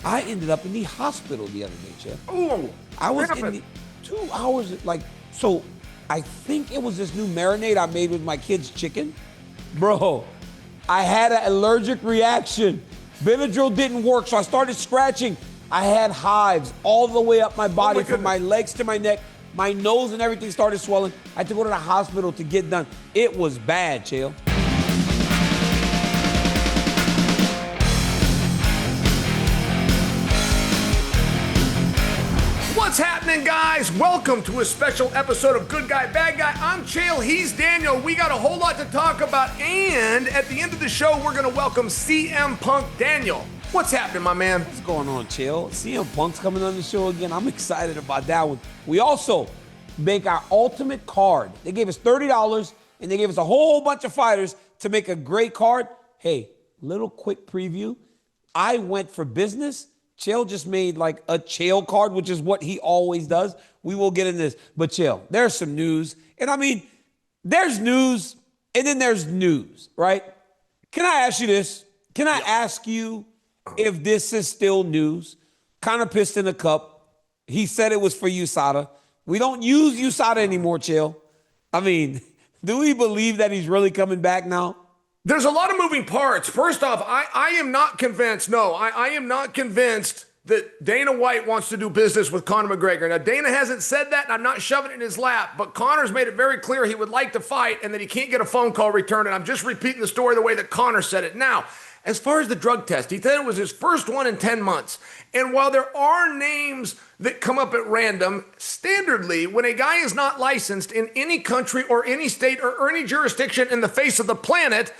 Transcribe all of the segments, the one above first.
I ended up in the hospital the other day, Chael. Oh, I was in the 2 hours, so I think it was this new marinade I made with my kids' chicken. Bro, I had an allergic reaction. Benadryl didn't work, so I started scratching. I had hives all the way up my body, from my legs to my neck. My nose and everything started swelling. I had to go to the hospital to get done. It was bad, Chael. What's happening, guys? Welcome to a special episode of Good Guy, Bad Guy. I'm Chael, he's Daniel. We got a whole lot to talk about, and at the end of the show, we're going to welcome CM Punk. Daniel, what's happening, my man? What's going on, Chael? CM Punk's coming on the show again. I'm excited about that one. We also make our ultimate card. They gave us $30, and they gave us a whole bunch of fighters to make a great card. Hey, little quick preview. I went for business. Chael just made like a Chael card, which is what he always does. We will get into this. But Chael, there's some news. And I mean, there's news and then there's news, right? Can I ask you this? Can I ask you if this is still news? Conor pissed in a cup. He said it was for USADA. We don't use USADA anymore, Chael. I mean, do we believe that he's really coming back now? There's a lot of moving parts. First off, I am not convinced. No, I am not convinced that Dana White wants to do business with Conor McGregor. Now, Dana hasn't said that, and I'm not shoving it in his lap, but Conor's made it very clear he would like to fight and that he can't get a phone call returned, and I'm just repeating the story the way that Conor said it. Now, as far as the drug test, he said it was his first one in 10 months. And while there are names that come up at random, standardly, when a guy is not licensed in any country or any state or any jurisdiction in the face of the planet,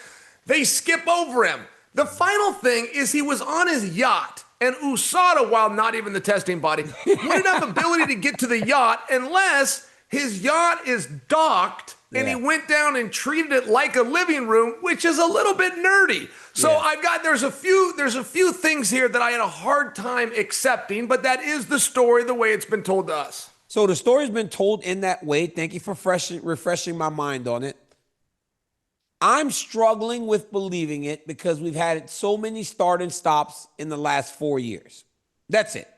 they skip over him. The final thing is he was on his yacht, and USADA, while not even the testing body, wouldn't have ability to get to the yacht unless his yacht is docked and he went down and treated it like a living room, which is a little bit nerdy. So there's a few things here that I had a hard time accepting, but that is the story the way it's been told to us. So the story's been told in that way. Thank you for refreshing my mind on it. I'm struggling with believing it because we've had so many start and stops in the last 4 years. That's it.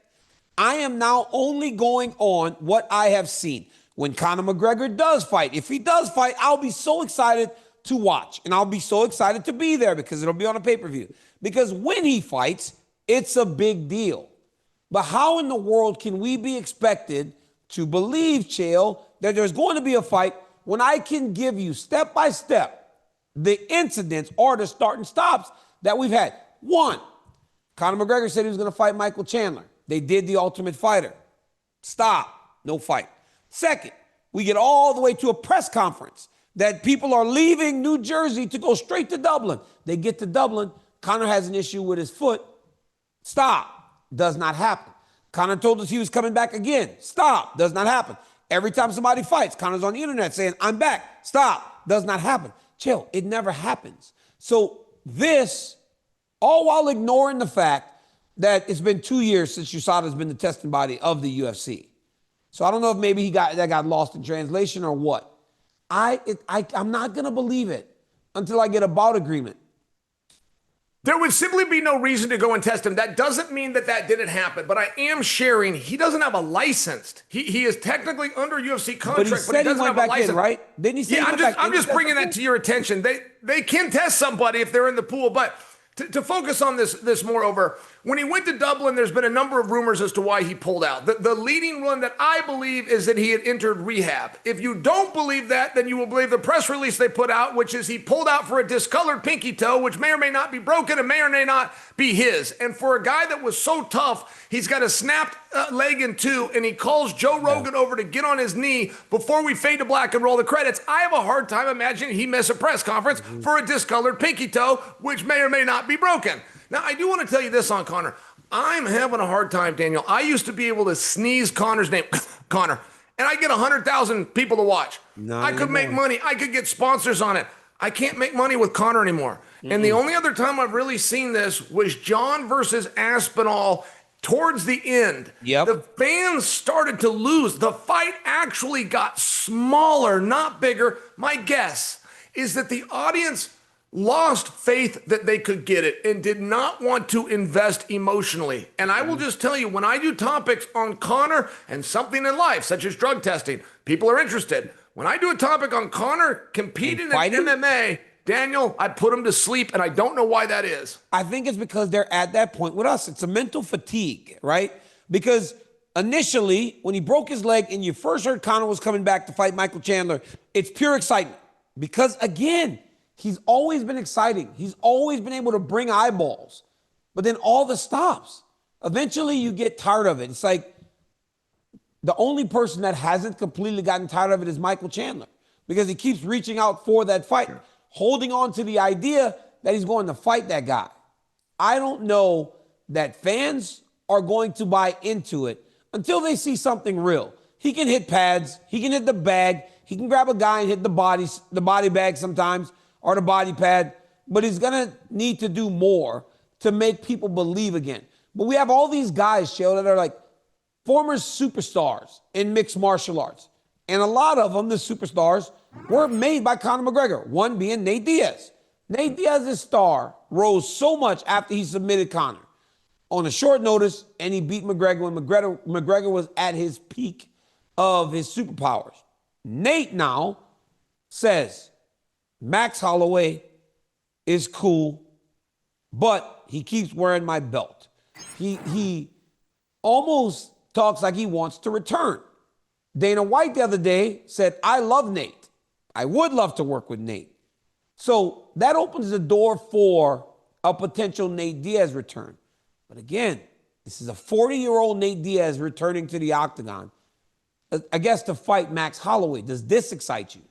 I am now only going on what I have seen. When Conor McGregor does fight, if he does fight, I'll be so excited to watch. And I'll be so excited to be there because it'll be on a pay-per-view. Because when he fights, it's a big deal. But how in the world can we be expected to believe, Chael, that there's going to be a fight when I can give you step by step the incidents or the start and stops that we've had? One, Conor McGregor said he was going to fight Michael Chandler. They did the Ultimate Fighter. Stop. No fight. Second, we get all the way to a press conference that people are leaving New Jersey to go straight to Dublin. They get to Dublin. Conor has an issue with his foot. Stop. Does not happen. Conor told us he was coming back again. Stop. Does not happen. Every time somebody fights, Conor's on the internet saying, I'm back. Stop. Does not happen. Chill, it never happens. So this, all while ignoring the fact that it's been 2 years since USADA has been the testing body of the UFC. So I don't know if maybe that got lost in translation or what. I'm not going to believe it until I get a bout agreement. There would simply be no reason to go and test him. That doesn't mean that didn't happen, but I am sharing he doesn't have a license. He is technically under UFC contract, but he doesn't have a license. Right? Didn't he say I'm just bringing that to your attention. They can test somebody if they're in the pool, but to focus on this moreover, when he went to Dublin, there's been a number of rumors as to why he pulled out. The leading one that I believe is that he had entered rehab. If you don't believe that, then you will believe the press release they put out, which is he pulled out for a discolored pinky toe, which may or may not be broken and may or may not be his. And for a guy that was so tough, he's got a snapped leg in two, and he calls Joe Rogan over to get on his knee before we fade to black and roll the credits. I have a hard time imagining he missed a press conference for a discolored pinky toe, which may or may not be broken. Now, I do want to tell you this on Conor. I'm having a hard time, Daniel. I used to be able to sneeze Conor's name, Conor, and I get 100,000 people to watch. I could make money. I could get sponsors on it. I can't make money with Conor anymore. And the only other time I've really seen this was John versus Aspinall towards the end. The fans started to lose. The fight actually got smaller, not bigger. My guess is that the audience lost faith that they could get it and did not want to invest emotionally. And I will just tell you, when I do topics on Conor and something in life, such as drug testing, people are interested. When I do a topic on Conor competing in MMA, Daniel, I put him to sleep, and I don't know why that is. I think it's because they're at that point with us. It's a mental fatigue, right? Because initially, when he broke his leg and you first heard Conor was coming back to fight Michael Chandler, it's pure excitement. Because again, he's always been exciting. He's always been able to bring eyeballs. But then all the stops. Eventually, you get tired of it. It's like the only person that hasn't completely gotten tired of it is Michael Chandler, because he keeps reaching out for that fight, holding on to the idea that he's going to fight that guy. I don't know that fans are going to buy into it until they see something real. He can hit pads. He can hit the bag. He can grab a guy and hit the body bag sometimes, or the body pad. But he's going to need to do more to make people believe again. But we have all these guys, Chael, that are like former superstars in mixed martial arts. And a lot of them, the superstars, were made by Conor McGregor, one being Nate Diaz. Nate Diaz's star rose so much after he submitted Conor on a short notice, and he beat McGregor when McGregor was at his peak of his superpowers. Nate now says Max Holloway is cool, but he keeps wearing my belt. He almost talks like he wants to return. Dana White the other day said, I love Nate. I would love to work with Nate. So that opens the door for a potential Nate Diaz return. But again, this is a 40-year-old Nate Diaz returning to the octagon, I guess, to fight Max Holloway. Does this excite you?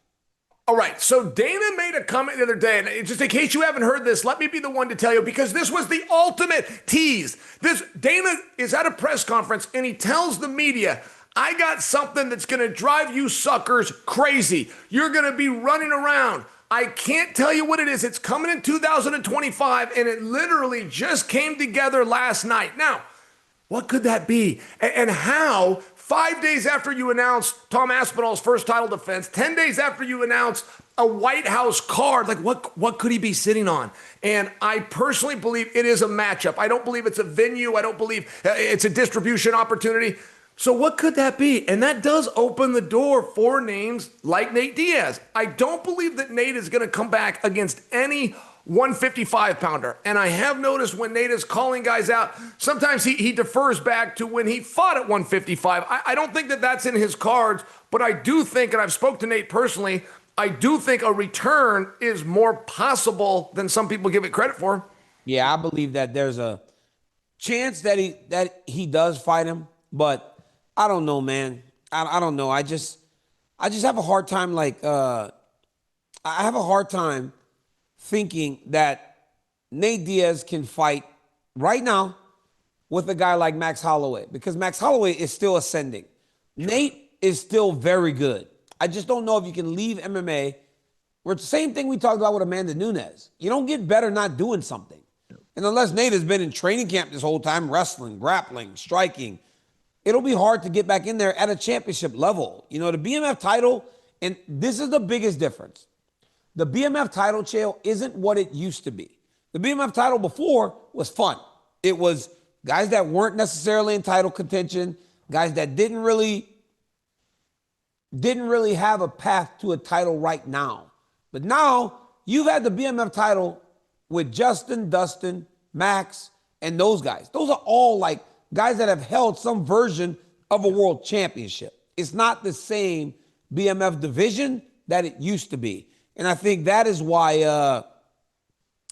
All right, so Dana made a comment the other day, and just in case you haven't heard this, let me be the one to tell you, because this was the ultimate tease. Dana is at a press conference, and he tells the media, I got something that's going to drive you suckers crazy. You're going to be running around. I can't tell you what it is. It's coming in 2025, and it literally just came together last night. Now, what could that be? And how, 5 days after you announced Tom Aspinall's first title defense, 10 days after you announced a White House card, like what could he be sitting on? And I personally believe it is a matchup. I don't believe it's a venue. I don't believe it's a distribution opportunity. So what could that be? And that does open the door for names like Nate Diaz. I don't believe that Nate is going to come back against any 155-pounder. And I have noticed when Nate is calling guys out, sometimes he defers back to when he fought at 155. I don't think that that's in his cards, but I do think, and I've spoke to Nate personally, I do think a return is more possible than some people give it credit for. Yeah, I believe that there's a chance that he does fight him, but I don't know, man. I don't know. I just have a hard time, I have a hard time thinking that Nate Diaz can fight right now with a guy like Max Holloway, because Max Holloway is still ascending. Nate is still very good. I just don't know if you can leave MMA. Where it's the same thing we talked about with Amanda Nunes. You don't get better not doing something. And unless Nate has been in training camp this whole time, wrestling, grappling, striking, it'll be hard to get back in there at a championship level. You know, the BMF title, and this is the biggest difference. The BMF title, Chael, isn't what it used to be. The BMF title before was fun. It was guys that weren't necessarily in title contention, guys that didn't really have a path to a title right now. But now you've had the BMF title with Justin, Dustin, Max, and those guys. Those are all like guys that have held some version of a world championship. It's not the same BMF division that it used to be. And I think that is why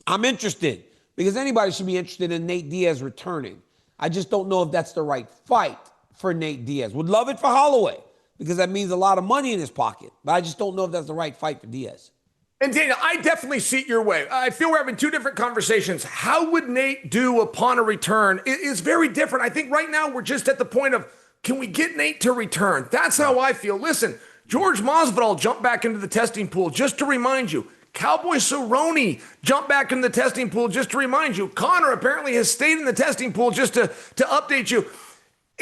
I'm interested, because anybody should be interested in Nate Diaz returning. I just don't know if that's the right fight for Nate Diaz. Would love it for Holloway, because that means a lot of money in his pocket. But I just don't know if that's the right fight for Diaz. And Daniel, I definitely see it your way. I feel we're having two different conversations. How would Nate do upon a return is very different. I think right now we're just at the point of, can we get Nate to return? That's how I feel. Listen, George Masvidal jumped back into the testing pool, just to remind you. Cowboy Cerrone jumped back into the testing pool, just to remind you. Conor apparently has stayed in the testing pool, just to update you.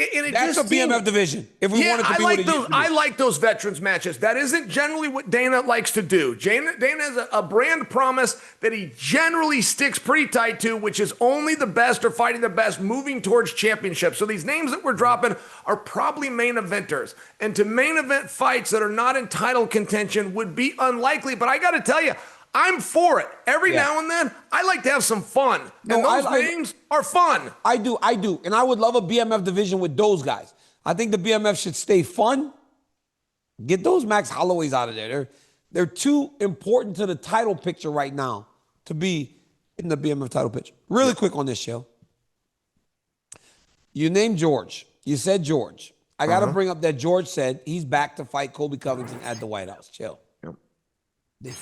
And it That's a just seemed- BMF division. If we Yeah, want it to I be like what it those. used to be. I like those veterans matches. That isn't generally what Dana likes to do. Dana has a brand promise that he generally sticks pretty tight to, which is only the best are fighting the best, moving towards championship. So these names that we're dropping are probably main eventers, and to main event fights that are not in title contention would be unlikely. But I got to tell you, I'm for it. Every now and then, I like to have some fun. And those names are fun. I do. And I would love a BMF division with those guys. I think the BMF should stay fun. Get those Max Holloways out of there. They're too important to the title picture right now to be in the BMF title picture. Really quick on this show. You named George. You said George. I got to bring up that George said he's back to fight Colby Covington at the White House. Chill.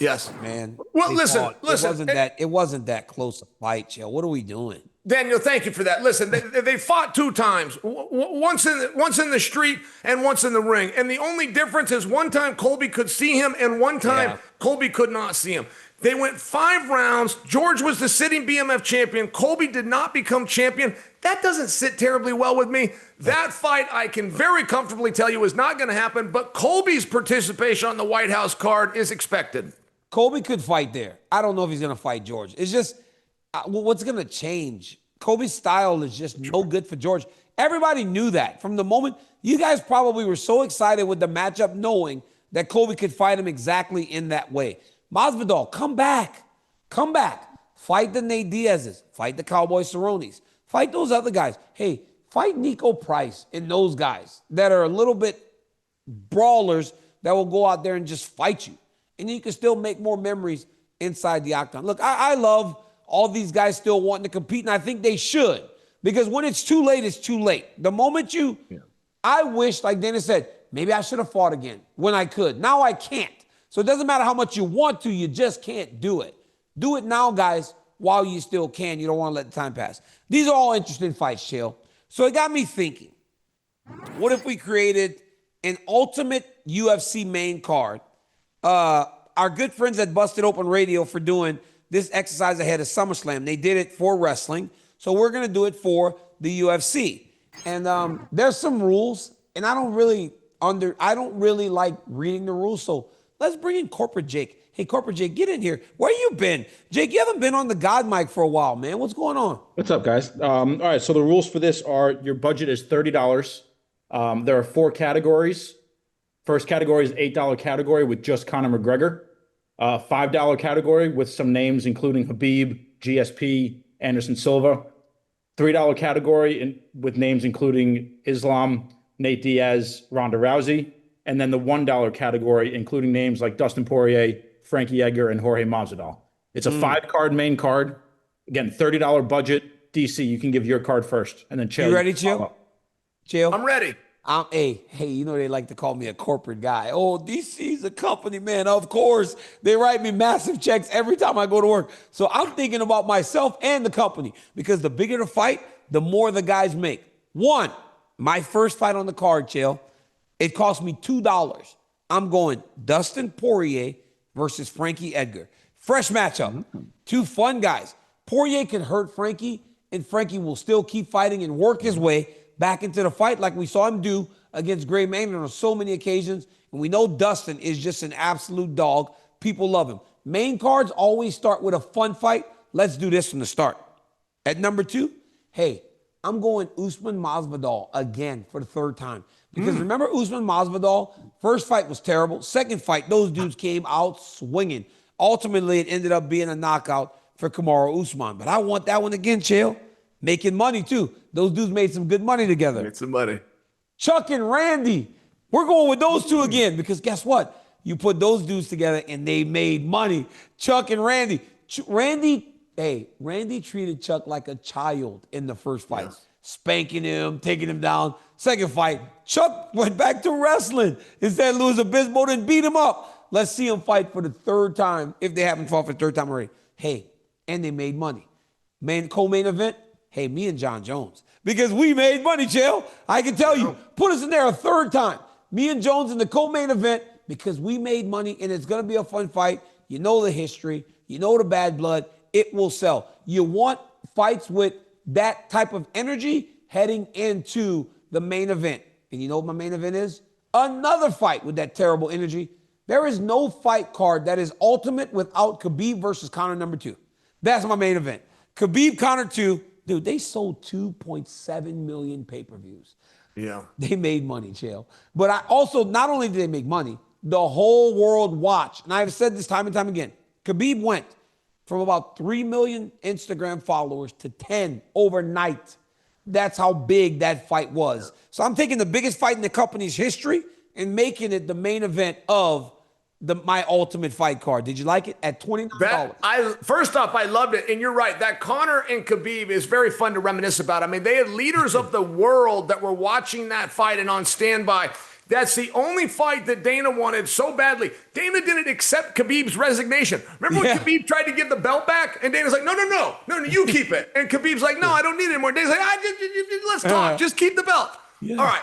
Yes, man. Well, listen. It wasn't that close a fight, Chill. What are we doing? Daniel, thank you for that. Listen, they fought 2 times, once in the street and once in the ring. And the only difference is one time Colby could see him and one time Colby could not see him. They went 5 rounds. George was the sitting BMF champion. Colby did not become champion. That doesn't sit terribly well with me. That fight, I can very comfortably tell you, is not going to happen. But Colby's participation on the White House card is expected. Colby could fight there. I don't know if he's going to fight George. It's just, what's going to change? Colby's style is just no good for George. Everybody knew that from the moment. You guys probably were so excited with the matchup knowing that Colby could fight him exactly in that way. Masvidal, come back. Come back. Fight the Nate Diaz's. Fight the Cowboy Cerrone's. Fight those other guys. Hey, fight Nico Price and those guys that are a little bit brawlers that will go out there and just fight you. And you can still make more memories inside the octagon. Look, I love all these guys still wanting to compete, and I think they should. Because when it's too late, it's too late. The moment I wish, like Dana said, maybe I should have fought again when I could. Now I can't. So it doesn't matter how much you want to, you just can't do it. Do it now, guys, while you still can. You don't want to let the time pass. These are all interesting fights, Chael. So it got me thinking, what if we created an ultimate UFC main card? Our good friends at Busted Open Radio for doing this exercise ahead of SummerSlam. They did it for wrestling. So we're going to do it for the UFC. And there's some rules, and I don't really like reading the rules. So let's bring in Corporate Jake. Hey, Corporate Jake, get in here. Where you been? Jake, you haven't been on the God mic for a while, man. What's going on? What's up, guys? All right, so the rules for this are your budget is $30. There are 4 categories. First category is $8 category with just Conor McGregor. $5 category with some names including Habib, GSP, Anderson Silva. $3 category with names including Islam, Nate Diaz, Ronda Rousey. And then the $1 category including names like Dustin Poirier, Frankie Edgar, and Jorge Masvidal. It's a 5-card main card. Again, $30 budget. DC, you can give your card first. And then Chael. You ready, Chael? Chael? I'm ready. Hey, you know they like to call me a corporate guy. Oh, DC's a company, man. Of course, they write me massive checks every time I go to work. So I'm thinking about myself and the company because the bigger the fight, the more the guys make. One, my first fight on the card, Chael, it cost me $2. I'm going Dustin Poirier versus Frankie Edgar. Fresh matchup. 2 fun guys. Poirier can hurt Frankie, and Frankie will still keep fighting and work his way back into the fight like we saw him do against Gray Maynard on so many occasions. And we know Dustin is just an absolute dog. People love him. Main cards always start with a fun fight. Let's do this from the start. At number 2, hey, I'm going Usman Masvidal again for the 3rd time. Because remember Usman Masvidal, first fight was terrible. Second fight, those dudes came out swinging. Ultimately, it ended up being a knockout for Kamaru Usman. But I want that one again, Chael. Making money, too. Those dudes made some good money together. Made some money. Chuck and Randy. We're going with those 2 again because guess what? You put those dudes together and they made money. Chuck and Randy. Randy treated Chuck like a child in the first fight. Yes. Spanking him, taking him down. Second fight, Chuck went back to wrestling. Instead of losing Bisbol and beat him up. Let's see him fight for the 3rd time, if they haven't fought for the 3rd time already. Hey, and they made money. Co-main event, hey, me and John Jones. Because we made money, Chael. I can tell you, put us in there a 3rd time. Me and Jones in the co-main event because we made money, and it's going to be a fun fight. You know the history. You know the bad blood. It will sell. You want fights with that type of energy heading into the main event. And you know what my main event is? Another fight with that terrible energy. There is no fight card that is ultimate without Khabib versus Conor #2. That's my main event. Khabib Conor 2. Dude, they sold 2.7 million pay-per-views. Yeah. They made money, Chael. But I also, not only did they make money, the whole world watched. And I've said this time and time again. Khabib went from about 3 million Instagram followers to 10 overnight. That's how big that fight was. So I'm taking the biggest fight in the company's history and making it the main event of my ultimate fight card. Did you like it? At $29. First off, I loved it. And you're right. That Conor and Khabib is very fun to reminisce about. I mean, they had leaders of the world that were watching that fight and on standby. That's the only fight that Dana wanted so badly. Dana didn't accept Khabib's resignation. Remember when Khabib tried to give the belt back? And Dana's like, no, you keep it. And Khabib's like, no, I don't need it anymore. Dana's like, let's talk. Just keep the belt. Yeah. All right.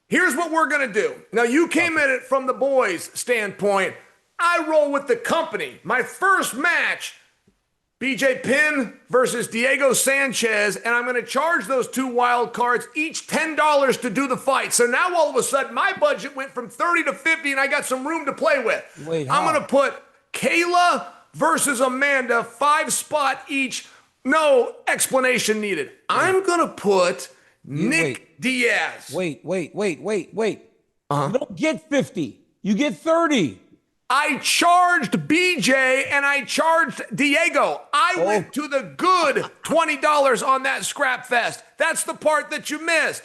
Here's what we're going to do. Now, you came at it from the boys' standpoint. I roll with the company. My first match, BJ Penn versus Diego Sanchez, and I'm going to charge those two wild cards each $10 to do the fight. So now all of a sudden, my budget went from 30 to 50, and I got some room to play with. I'm going to put Kayla versus Amanda, 5-spot each. No explanation needed. I'm going to put Nick Diaz. Wait. You don't get 50. You get 30. I charged BJ and I charged Diego. I went to the good $20 on that scrap fest. That's the part that you missed.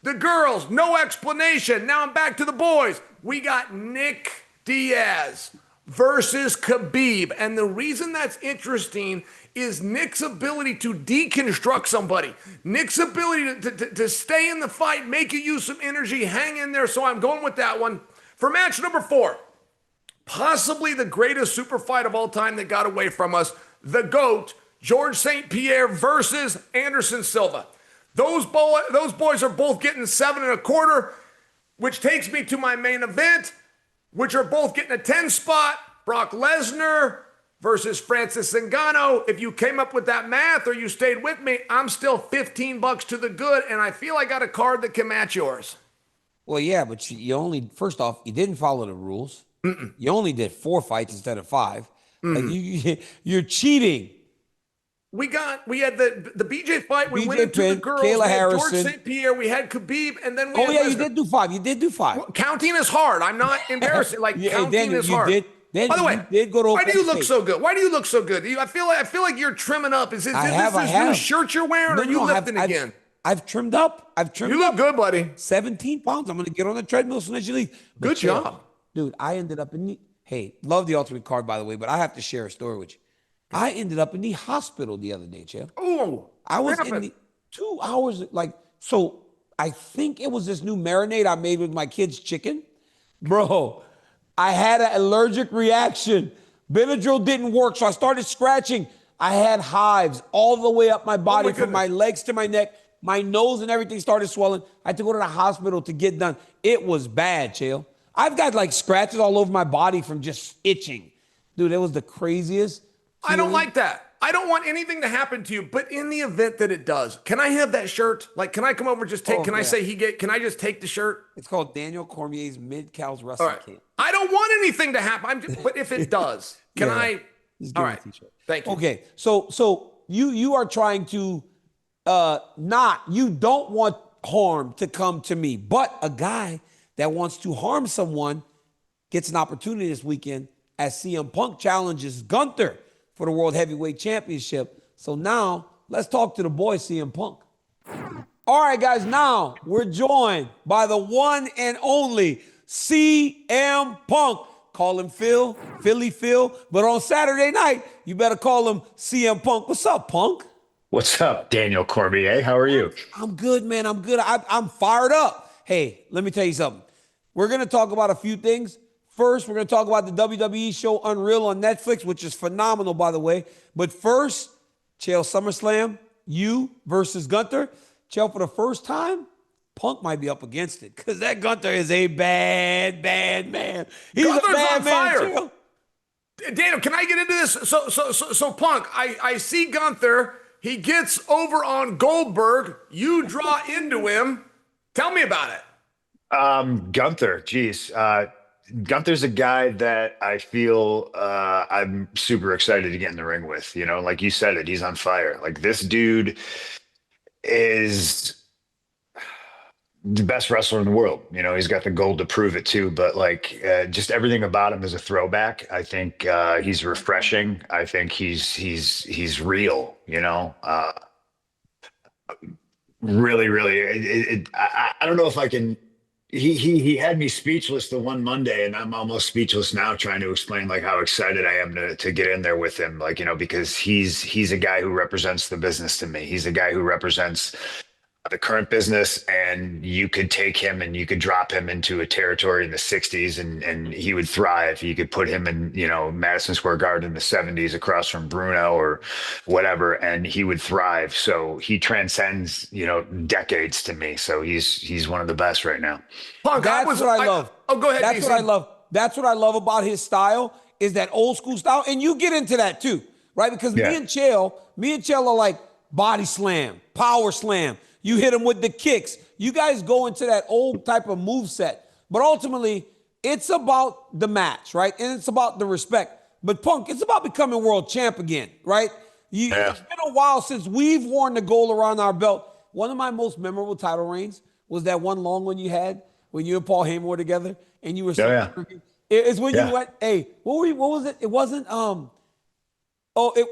The girls, no explanation. Now I'm back to the boys. We got Nick Diaz versus Khabib. And the reason that's interesting is Nick's ability to deconstruct somebody. Nick's ability to stay in the fight, make you use some energy, hang in there. So I'm going with that one. For match number 4, possibly the greatest super fight of all time that got away from us, the GOAT, George St. Pierre versus Anderson Silva. Those boys are both getting 7 1/4, which takes me to my main event, which are both getting a 10 spot. Brock Lesnar versus Francis Ngannou. If you came up with that math or you stayed with me, I'm still $15 to the good, and I feel I got a card that can match yours. Well, yeah, but you only, first off, you didn't follow the rules. You only did 4 fights instead of 5. Like you're cheating. We had the BJ fight. We went into Penn, the girls. Kayla Harrison. George St. Pierre. We had Khabib, and then we had you did do 5. You did do 5. Well, counting is hard. I'm not embarrassing. Like counting is hard. By the way, why do you look so good? Why do you look so good? I feel like you're trimming up. Is this new shirt you're wearing, or are you lifting again? I've trimmed up. You look good, buddy. 17 pounds. I'm going to get on the treadmill as soon as you leave. Good job. Dude, I ended up in love the ultimate card, by the way, but I have to share a story with you. I ended up in the hospital the other day, Chael. Oh, I was in the 2 hours, so I think it was this new marinade I made with my kids' chicken. Bro, I had an allergic reaction. Benadryl didn't work, so I started scratching. I had hives all the way up my body from my legs to my neck. My nose and everything started swelling. I had to go to the hospital to get done. It was bad, Chael. I've got scratches all over my body from just itching. Dude, it was the craziest feeling. I don't like that. I don't want anything to happen to you, but in the event that it does, can I have that shirt? Can I come over and just take, can I just take the shirt? It's called Daniel Cormier's Mid-Cals Wrestling Camp. I don't want anything to happen, but if it does, can I? All right. Thank you. Okay. So you are trying to you don't want harm to come to me, but a guy that wants to harm someone gets an opportunity this weekend as CM Punk challenges Gunther for the World Heavyweight Championship. So now let's talk to the boy CM Punk. All right, guys, now we're joined by the one and only CM Punk. Call him Philly Phil, but on Saturday night, you better call him CM Punk. What's up, Punk? What's up, Daniel Cormier? How are you? I'm good, man. I'm good. I'm fired up. Hey, let me tell you something. We're going to talk about a few things. First, we're going to talk about the WWE show Unreal on Netflix, which is phenomenal, by the way. But first, Chael, SummerSlam, you versus Gunther. Chael, for the first time, Punk might be up against it because that Gunther is a bad man. He's Gunther's a bad on man, fire. Chael. Daniel, can I get into this? So Punk, I see Gunther. He gets over on Goldberg. You draw into him. Tell me about it. Gunther, geez. Gunther's a guy that I feel I'm super excited to get in the ring with. You know, like you said it, he's on fire. Like this dude is the best wrestler in the world. You know, he's got the gold to prove it too. But like, just everything about him is a throwback. I think he's refreshing. I think he's real. You know, really, really. I don't know if I can. He had me speechless the one Monday, and I'm almost speechless now trying to explain like how excited I am to get in there with him. Like, you know, because he's a guy who represents the business to me. He's a guy who represents the current business, and you could take him and you could drop him into a territory in the 60s and he would thrive. You could put him in, you know, Madison Square Garden in the 70s across from Bruno or whatever, and he would thrive. So he transcends, you know, decades to me. So he's one of the best right now. Punk, That's what I love. Oh, go ahead. That's DC. what I love. That's what I love about his style is that old school style. And you get into that too, right? Because Yeah. me and Chael are like body slam, power slam. You hit him with the kicks. You guys go into that old type of move set. But ultimately, it's about the match, right? And it's about the respect. But Punk, it's about becoming world champ again, right? Yeah. It's been a while since we've worn the gold around our belt. One of my most memorable title reigns was that one long one you had when you and Paul Heyman were together, and you were so yeah. It's when Yeah. you went, hey, what was it? It wasn't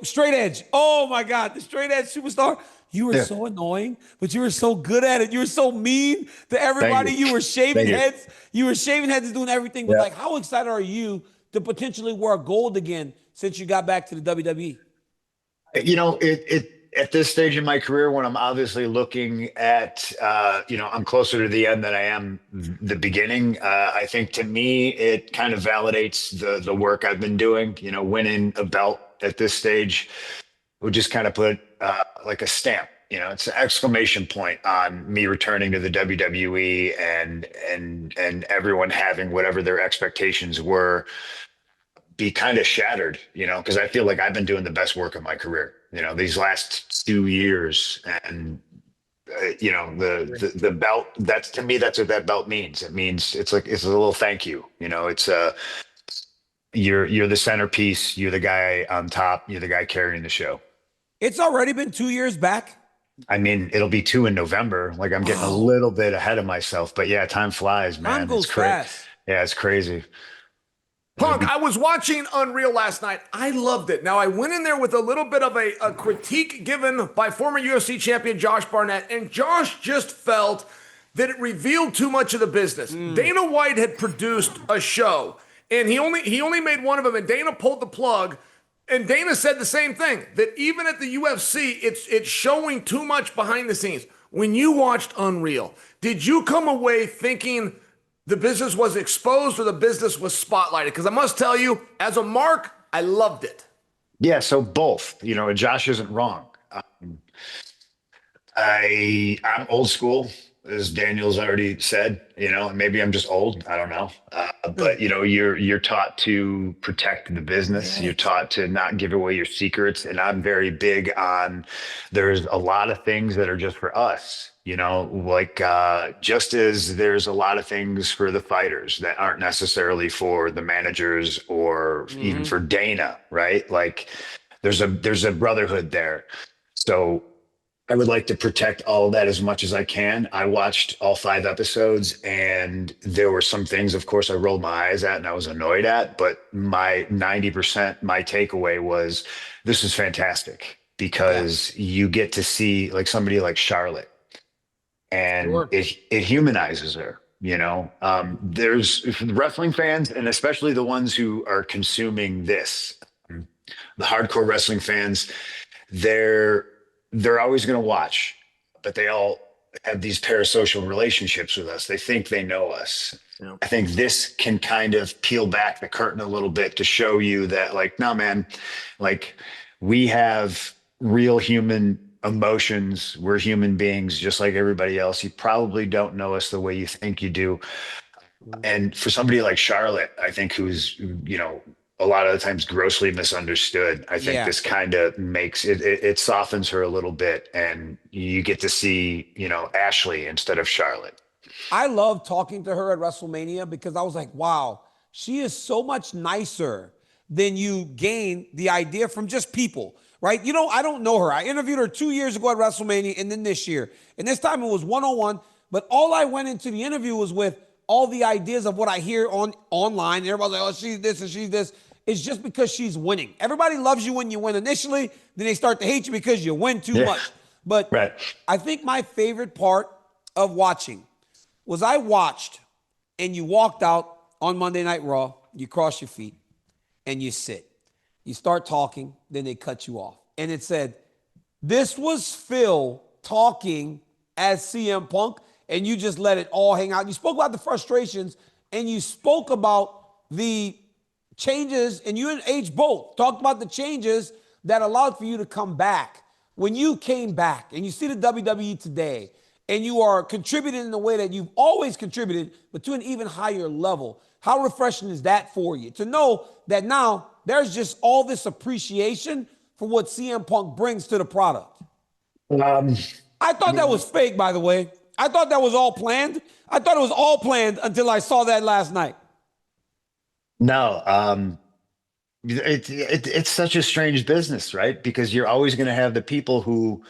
straight edge. Oh my God, the straight edge superstar. You were so annoying, but you were so good at it. You were so mean to everybody. you. You were shaving Thank you. heads. You were shaving heads and doing everything. But like, how excited are you to potentially wear gold again since you got back to the WWE? You know, it at this stage in my career, when I'm obviously looking at, you know, I'm closer to the end than I am the beginning. I think to me, it kind of validates the work I've been doing. You know, winning a belt at this stage would just kind of put like a stamp. You know, it's an exclamation point on me returning to the WWE and everyone having whatever their expectations were be kind of shattered, you know, because I feel like I've been doing the best work of my career, you know, these last 2 years. And, you know, the belt, that's to me, that's what that belt means. It means it's like, it's a little thank you, you know, it's you're the centerpiece. You're the guy on top. You're the guy carrying the show. It's already been 2 years back. I mean, it'll be 2 in November. Like I'm getting a little bit ahead of myself, but yeah, time flies, man. Time goes It's crazy. fast. Yeah, it's crazy. Punk, I was watching Unreal last night. I loved it. Now, I went in there with a little bit of a critique given by former UFC champion Josh Barnett, and Josh just felt that it revealed too much of the business. Dana White had produced a show, and he only made one of them, and Dana pulled the plug. And Dana said the same thing, that even at the UFC, it's showing too much behind the scenes. When you watched Unreal, did you come away thinking the business was exposed or the business was spotlighted? Because I must tell you, as a mark, I loved it. Yeah, so both. You know, Josh isn't wrong. I'm old school, as Daniel's already said. You know, and maybe I'm just old. I don't know. But you know, you're taught to protect the business. You're taught to not give away your secrets. And I'm very big on. There's a lot of things that are just for us. You know, like just as there's a lot of things for the fighters that aren't necessarily for the managers or even for Dana, right? Like there's a brotherhood there. So I would like to protect all of that as much as I can. I watched all 5 episodes, and there were some things, of course, I rolled my eyes at and I was annoyed at, but my 90%, my takeaway was this is fantastic because you get to see like somebody like Charlotte. And it humanizes her, you know. There's wrestling fans, and especially the ones who are consuming this, the hardcore wrestling fans, they're always going to watch, but they all have these parasocial relationships with us. They think they know us. Yeah. I think this can kind of peel back the curtain a little bit to show you that, like, no, man, like we have real human emotions. We're human beings just like everybody else. You probably don't know us the way you think you do. And for somebody like Charlotte, I think who's, you know, a lot of the times grossly misunderstood, I think this kind of makes it softens her a little bit, and you get to see, you know, Ashley instead of Charlotte. I love talking to her at WrestleMania because I was like, wow, she is so much nicer than you gain the idea from just people, right? You know, I don't know her. I interviewed her 2 years ago at WrestleMania and then this year. And this time it was one-on-one. But all I went into the interview was with all the ideas of what I hear online. And everybody's like, oh, she's this and she's this. It's just because she's winning. Everybody loves you when you win initially. Then they start to hate you because you win too much. But Right. I think my favorite part of watching was I watched and you walked out on Monday Night Raw, you cross your feet and you sit. You start talking, then they cut you off. And it said, this was Phil talking as CM Punk, and you just let it all hang out. You spoke about the frustrations and you spoke about the changes, and you and H both talked about the changes that allowed for you to come back. When you came back and you see the WWE today, and you are contributing in the way that you've always contributed, but to an even higher level, how refreshing is that for you? To know that now there's just all this appreciation for what CM Punk brings to the product. I thought that was fake, by the way. I thought that was all planned. I thought it was all planned until I saw that last night. No, it's such a strange business, right? Because you're always going to have the people who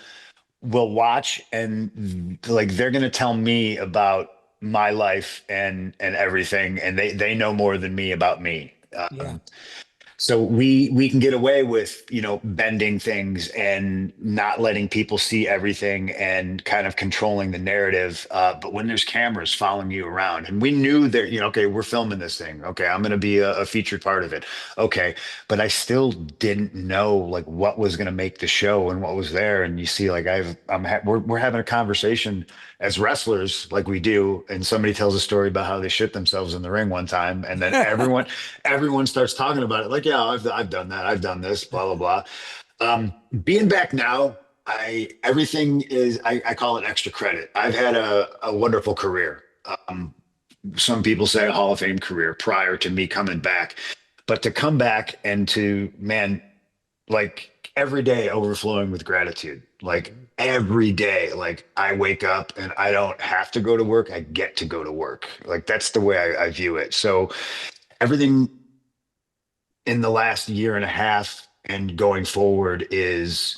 will watch and like they're going to tell me about my life and everything, and they know more than me about me. Yeah. So we can get away with, you know, bending things and not letting people see everything and kind of controlling the narrative. But when there's cameras following you around, and we knew that, you know, okay, we're filming this thing. Okay, I'm going to be a featured part of it. Okay, but I still didn't know like what was going to make the show and what was there. And you see, like we're having a conversation as wrestlers, like we do, and somebody tells a story about how they shit themselves in the ring one time, and then everyone starts talking about it. Like, yeah, I've done that. I've done this, blah, blah, blah. Being back now, I call it extra credit. I've had a wonderful career. Some people say a Hall of Fame career prior to me coming back, but to come back and to, man, like every day overflowing with gratitude, like every day, like I wake up and I don't have to go to work. I get to go to work. Like that's the way I view it. So everything in the last year and a half and going forward is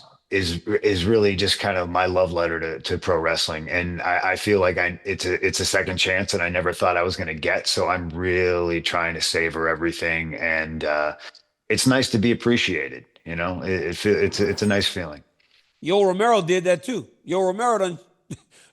really just kind of my love letter to pro wrestling. And I feel like it's a second chance, and I never thought I was going to get. So I'm really trying to savor everything. And it's nice to be appreciated. You know, it's a nice feeling. Yo Romero did that too. Yo Romero done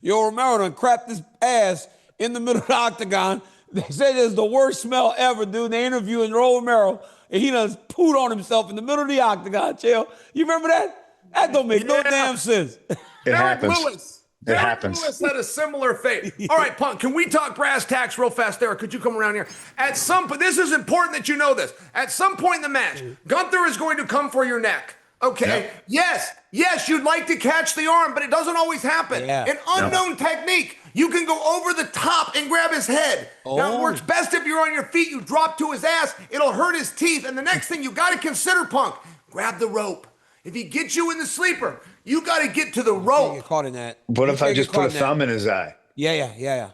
crapped his ass in the middle of the octagon. They said it's the worst smell ever, dude. They interviewing Yo Romero, and he done pooed on himself in the middle of the octagon, Chael. You remember that? That don't make no damn sense. It happens. It Derek happens. Lewis had a similar fate. All right, Punk, can we talk brass tacks real fast, Derek? Could you come around here? At some point, this is important that you know this. At some point in the match, Gunther is going to come for your neck. Okay. Yep. Yes, you'd like to catch the arm, but it doesn't always happen. Yeah. An unknown technique. You can go over the top and grab his head. Now, it works best if you're on your feet. You drop to his ass. It'll hurt his teeth. And the next thing you got to consider, Punk, grab the rope. If he gets you in the sleeper, you got to get to the rope. Get caught in that. What if I just put a thumb in his eye? Yeah.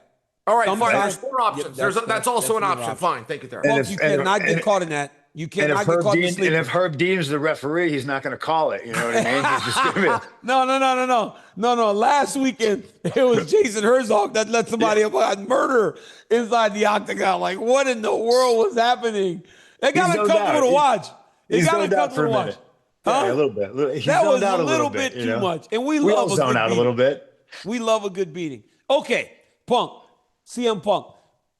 All right, fine. Sometimes- There's four options. Yep, that's also an definitely option. Fine. Thank you, Derek. Folks, you cannot get caught in that. You And cannot if, get Herb caught in the Dean, and sleeper. if Herb Dean's the referee, he's not going to call it. You know what I mean? He's just going to be. No. Last weekend, it was Jason Herzog that let somebody murder inside the octagon. Like, what in the world was happening? It got He's zoned uncomfortable out. to watch. It He's got zoned out for uncomfortable a to watch. minute. Huh? Yeah, a little bit. He's That was zoned out a little bit you too know? much. And we all love a zone good out a beating. little bit. We love a good beating. Okay, Punk, CM Punk,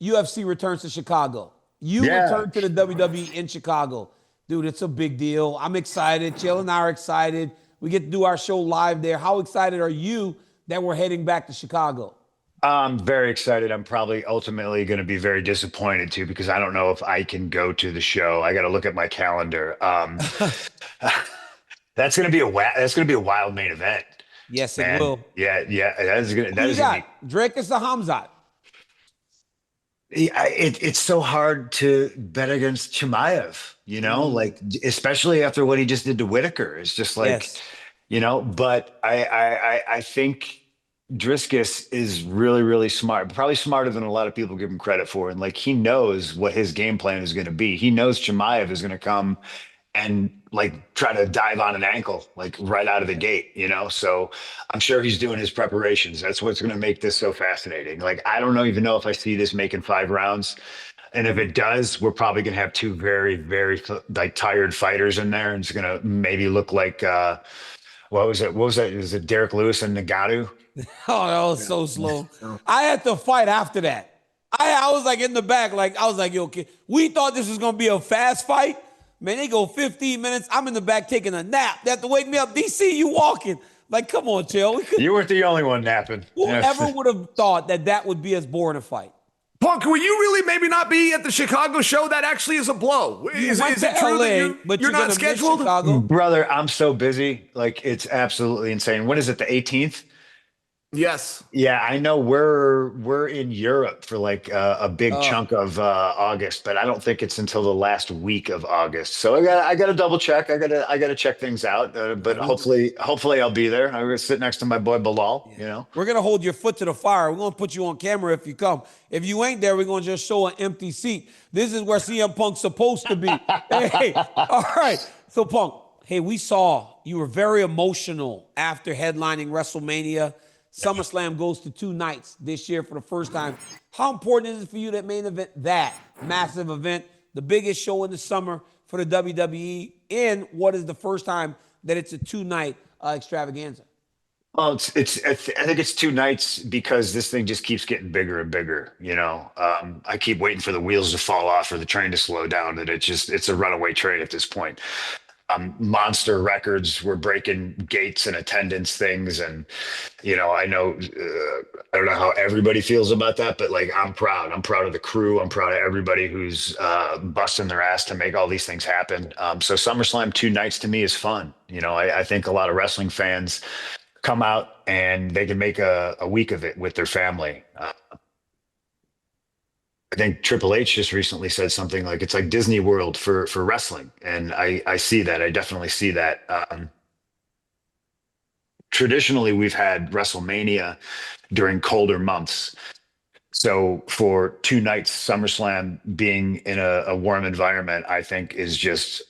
UFC returns to Chicago. You return to the WWE in Chicago. Dude, it's a big deal. I'm excited. Chael and I are excited. We get to do our show live there. How excited are you that we're heading back to Chicago? I'm very excited. I'm probably ultimately going to be very disappointed too, because I don't know if I can go to the show. I got to look at my calendar. That's going to be a wild main event. Yes, Man. it will. Yeah. That is going Who you to got? be. Drake is the Hamzat. It's so hard to bet against Chimaev, you know, like especially after what he just did to Whitaker. It's just like, Yes. you know. But I think Driscus is really, really smart, probably smarter than a lot of people give him credit for. And like he knows what his game plan is going to be. He knows Chimaev is going to come and like try to dive on an ankle like right out of the gate, you know? So I'm sure he's doing his preparations. That's what's going to make this so fascinating. Like I don't even know if I see this making 5 rounds. And if it does, we're probably going to have two very, very like tired fighters in there. And it's going to maybe look like, what was it? What was that? Is it Derek Lewis and Nagatu? Oh, that was so slow. I had to fight after that. I was like in the back, like I was like, yo, kid, we thought this was gonna be a fast fight. Man, they go 15 minutes. I'm in the back taking a nap. They have to wake me up. DC, you walking. Like, come on, Chael. You weren't the only one napping. Whoever would have thought that that would be as boring a fight? Punk, will you really maybe not be at the Chicago show? That actually is a blow. Is went it to true LA, that but you're you're not gonna miss scheduled? Chicago? Brother, I'm so busy. Like it's absolutely insane. When is it? The 18th? Yes. Yeah, I know we're in Europe for like a big chunk of August, but I don't think it's until the last week of August. So I got to double check. I got to check things out. But hopefully I'll be there. I'm gonna sit next to my boy Bilal. You know, We're gonna hold your foot to the fire. We're gonna put you on camera if you come. If you ain't there, we're gonna just show an empty seat. This is where CM Punk's supposed to be. Hey, all right. So Punk, hey, we saw you were very emotional after headlining WrestleMania. SummerSlam goes to 2 nights this year for the first time. How important is it for you that main event, that massive event, the biggest show in the summer for the WWE, in what is the first time that it's a 2-night extravaganza? well, I think it's 2 nights because this thing just keeps getting bigger and bigger. You know, I keep waiting for the wheels to fall off or the train to slow down. That it's a runaway train at this point. Monster records. We're breaking gates and attendance things. And, you know, I don't know how everybody feels about that, but like, I'm proud. I'm proud of the crew. I'm proud of everybody who's busting their ass to make all these things happen. So SummerSlam 2 nights to me is fun. You know, I think a lot of wrestling fans come out and they can make a week of it with their family. I think Triple H just recently said something like it's like Disney World for wrestling, and I see that. I definitely see that. Traditionally, we've had WrestleMania during colder months, so for 2 nights, SummerSlam being in a warm environment, I think is just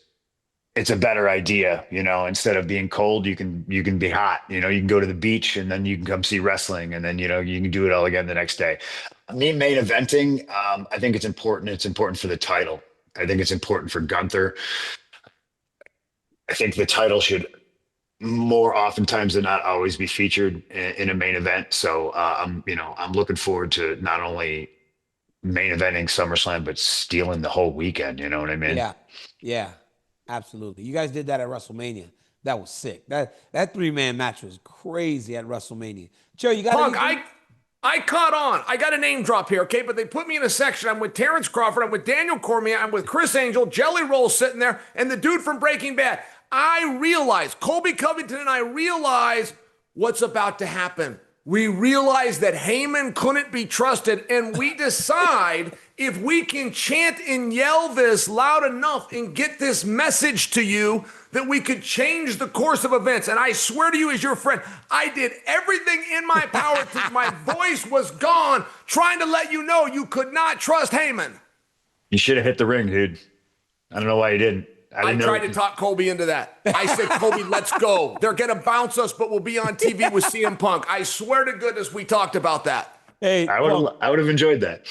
it's a better idea. You know, instead of being cold, you can be hot. You know, you can go to the beach and then you can come see wrestling, and then you know you can do it all again the next day. Me main eventing, I think it's important. It's important for the title. I think it's important for Gunther. I think the title should more oftentimes than not always be featured in a main event. So I'm looking forward to not only main eventing SummerSlam, but stealing the whole weekend. You know what I mean? Yeah, absolutely. You guys did that at WrestleMania. That was sick. That 3-man match was crazy at WrestleMania. Joe, you got Punk, anything? I caught on. I got a name drop here, okay? But they put me in a section. I'm with Terrence Crawford. I'm with Daniel Cormier. I'm with Chris Angel. Jelly Roll sitting there. And the dude from Breaking Bad. I realize, Colby Covington and I realize what's about to happen. We realize that Heyman couldn't be trusted. And we decide if we can chant and yell this loud enough and get this message to you that we could change the course of events. And I swear to you as your friend, I did everything in my power till my voice was gone, trying to let you know you could not trust Heyman. You should have hit the ring, dude. I don't know why you didn't. I tried to talk Colby into that. I said, Colby, let's go. They're going to bounce us, but we'll be on TV with CM Punk. I swear to goodness we talked about that. Hey, I would have enjoyed that.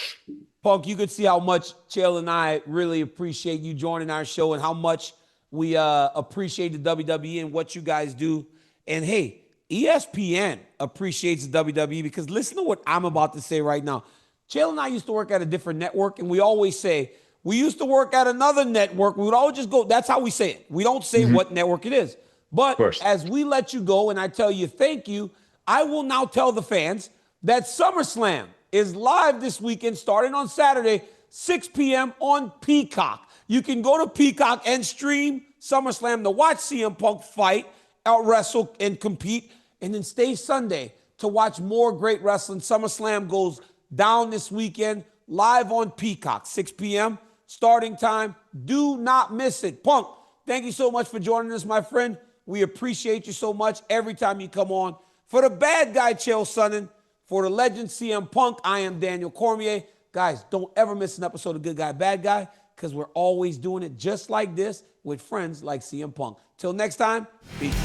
Punk, you could see how much Chael and I really appreciate you joining our show and how much we appreciate the WWE and what you guys do. And hey, ESPN appreciates the WWE because listen to what I'm about to say right now. Chael and I used to work at a different network, and we always say, we used to work at another network. We would always just go, that's how we say it. We don't say what network it is. But as we let you go and I tell you thank you, I will now tell the fans that SummerSlam is live this weekend starting on Saturday, 6 p.m. on Peacock. You can go to Peacock and stream SummerSlam to watch CM Punk fight, out-wrestle, and compete, and then stay Sunday to watch more great wrestling. SummerSlam goes down this weekend, live on Peacock, 6 p.m. starting time. Do not miss it. Punk, thank you so much for joining us, my friend. We appreciate you so much every time you come on. For the bad guy, Chael Sonnen, for the legend CM Punk, I am Daniel Cormier. Guys, don't ever miss an episode of Good Guy, Bad Guy, because we're always doing it just like this with friends like CM Punk. Till next time, peace.